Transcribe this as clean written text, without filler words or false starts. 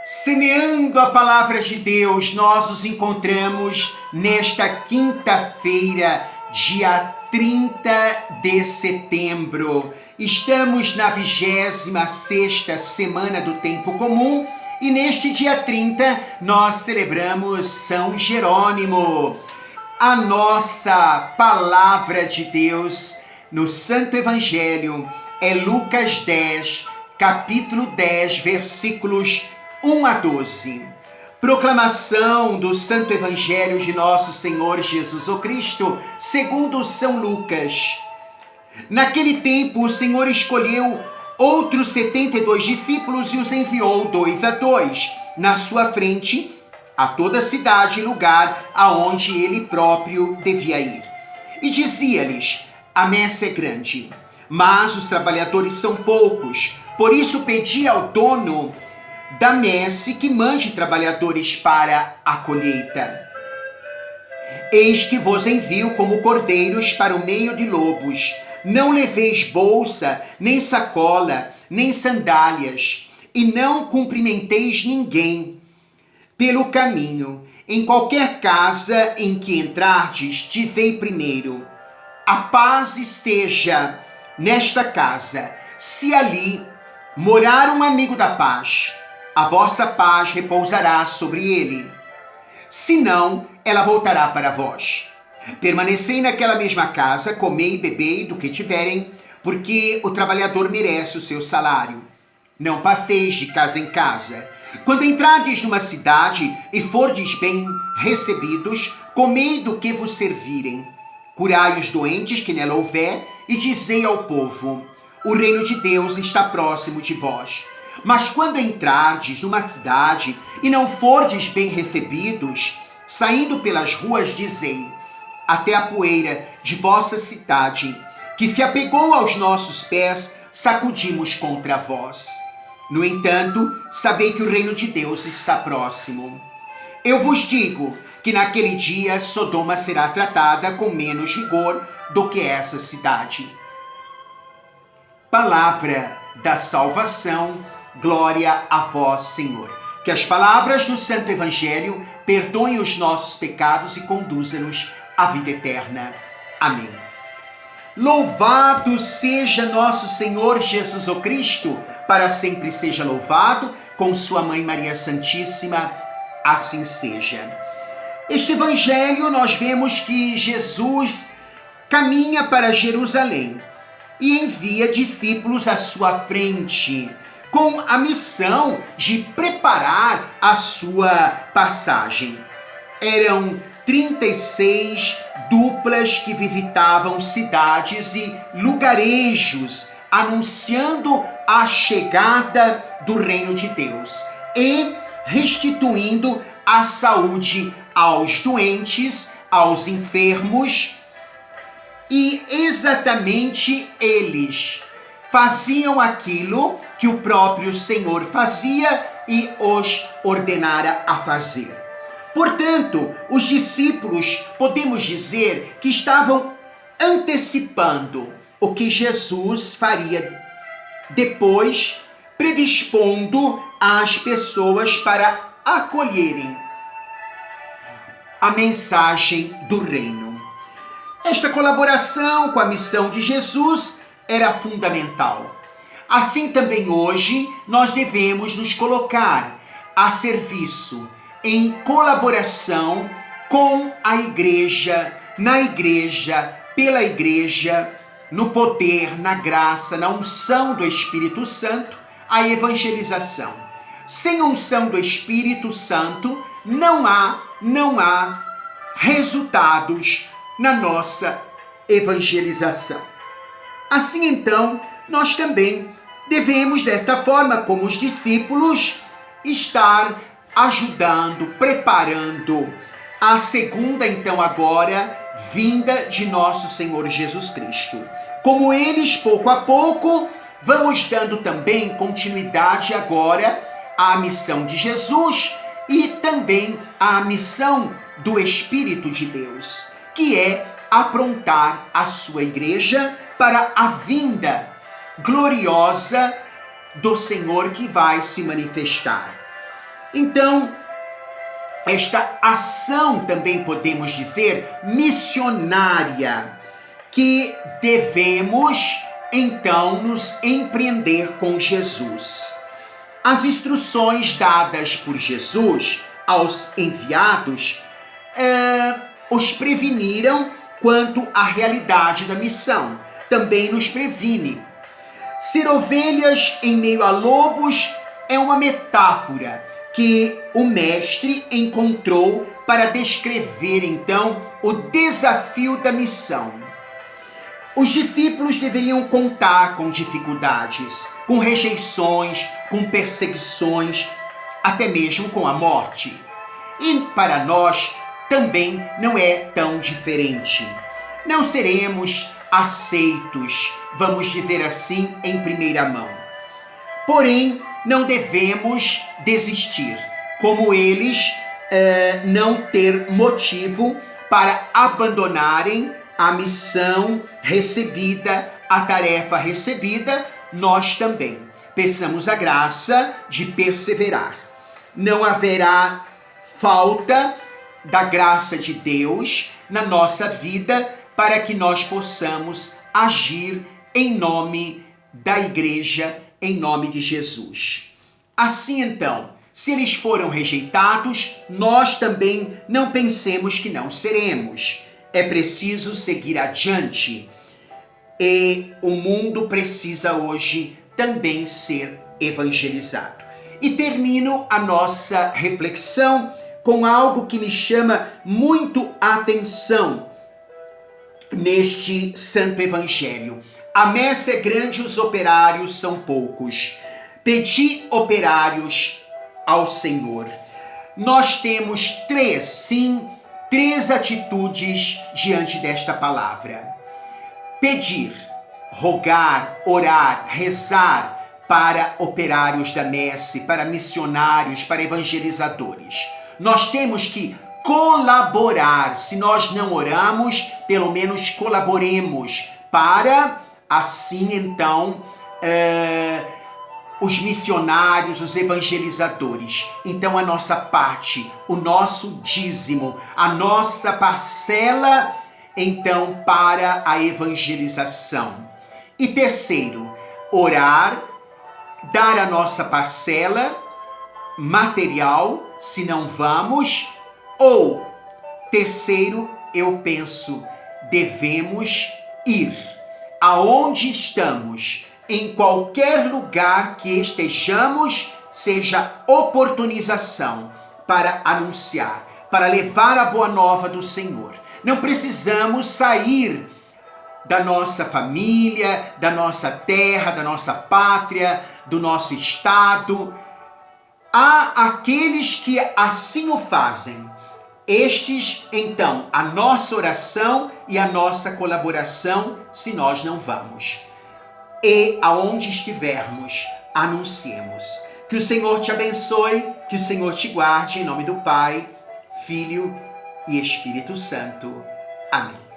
Semeando a palavra de Deus, nós nos encontramos nesta quinta-feira, dia 30 de setembro. Estamos na 26ª semana do tempo comum e neste dia 30 nós celebramos São Jerônimo. A nossa palavra de Deus no Santo Evangelho é Lucas 10, capítulo 10, versículos 1 a 12. Proclamação do Santo Evangelho de Nosso Senhor Jesus o Cristo, segundo São Lucas. Naquele tempo, o Senhor escolheu outros 72 discípulos e os enviou 2 a 2, na sua frente, a toda a cidade e lugar aonde ele próprio devia ir. E dizia-lhes: a messe é grande, mas os trabalhadores são poucos. Por isso pedi ao dono da messe que mande trabalhadores para a colheita. Eis que vos envio como cordeiros para o meio de lobos. Não leveis bolsa, nem sacola, nem sandálias, e não cumprimenteis ninguém pelo caminho. Em qualquer casa em que entrardes, dizei primeiro: a paz esteja nesta casa. Se ali morar um amigo da paz, a vossa paz repousará sobre ele. Se não, ela voltará para vós. Permanecei naquela mesma casa, comei e bebei do que tiverem, porque o trabalhador merece o seu salário. Não passeis de casa em casa. Quando entrardes numa cidade e fordes bem recebidos, comei do que vos servirem. Curai os doentes que nela houver e dizei ao povo: o reino de Deus está próximo de vós. Mas quando entrardes numa cidade e não fordes bem recebidos, saindo pelas ruas dizei: até a poeira de vossa cidade, que se apegou aos nossos pés, sacudimos contra vós. No entanto, sabei que o reino de Deus está próximo. Eu vos digo que naquele dia Sodoma será tratada com menos rigor do que essa cidade. Palavra da salvação, glória a vós, Senhor. Que as palavras do Santo Evangelho perdoem os nossos pecados e conduzam-nos à vida eterna. Amém. Louvado seja nosso Senhor Jesus o Cristo, para sempre seja louvado, com sua Mãe Maria Santíssima, assim seja. Este Evangelho nós vemos que Jesus caminha para Jerusalém e envia discípulos à sua frente, com a missão de preparar a sua passagem. Eram 36 duplas que visitavam cidades e lugarejos, anunciando a chegada do reino de Deus e restituindo a saúde aos doentes, aos enfermos. E exatamente eles faziam aquilo que o próprio Senhor fazia e os ordenara a fazer. Portanto, os discípulos, podemos dizer que estavam antecipando o que Jesus faria depois, predispondo as pessoas para acolherem a mensagem do reino. Esta colaboração com a missão de Jesus era fundamental. Assim também hoje nós devemos nos colocar a serviço, em colaboração com a igreja, na igreja, pela igreja, no poder, na graça, na unção do Espírito Santo, a evangelização. Sem unção do Espírito Santo, não há resultados na nossa evangelização. Assim então, nós também devemos, desta forma, como os discípulos, estar ajudando, preparando a segunda, então agora, vinda de nosso Senhor Jesus Cristo. Como eles, pouco a pouco, vamos dando também continuidade agora à missão de Jesus e também à missão do Espírito de Deus, que é aprontar a sua igreja para a vinda gloriosa do Senhor que vai se manifestar. Então, esta ação também podemos dizer missionária, que devemos então nos empreender com Jesus. As instruções dadas por Jesus aos enviados os preveniram quanto à realidade da missão. Também nos previne. Ser ovelhas em meio a lobos é uma metáfora que o mestre encontrou para descrever então o desafio da missão. Os discípulos deveriam contar com dificuldades, com rejeições, com perseguições, até mesmo com a morte. E para nós também não é tão diferente. Não seremos aceitos, vamos dizer assim, em primeira mão. Porém, não devemos desistir, como eles não ter motivo para abandonarem a missão recebida, a tarefa recebida, nós também peçamos a graça de perseverar. Não haverá falta da graça de Deus na nossa vida para que nós possamos agir em nome da igreja, em nome de Jesus. Assim então, se eles foram rejeitados, nós também não pensemos que não seremos. É preciso seguir adiante e o mundo precisa hoje também ser evangelizado. E termino a nossa reflexão com algo que me chama muito a atenção neste Santo Evangelho. A messe é grande, os operários são poucos. Pedi operários ao Senhor. Nós temos três atitudes diante desta palavra. Pedir, rogar, orar, rezar para operários da messe, para missionários, para evangelizadores. Nós temos que colaborar. Se nós não oramos, pelo menos colaboremos para, assim então, os missionários, os evangelizadores. Então a nossa parte, o nosso dízimo, a nossa parcela, então, para a evangelização. E terceiro, orar, dar a nossa parcela material, se não vamos. Ou, terceiro, eu penso, devemos ir aonde estamos, em qualquer lugar que estejamos, seja oportunização para anunciar, para levar a boa nova do Senhor. Não precisamos sair da nossa família, da nossa terra, da nossa pátria, do nosso estado. Há aqueles que assim o fazem. Estes, então, a nossa oração e a nossa colaboração, se nós não vamos. E aonde estivermos, anunciemos. Que o Senhor te abençoe, que o Senhor te guarde, em nome do Pai, Filho e Espírito Santo. Amém.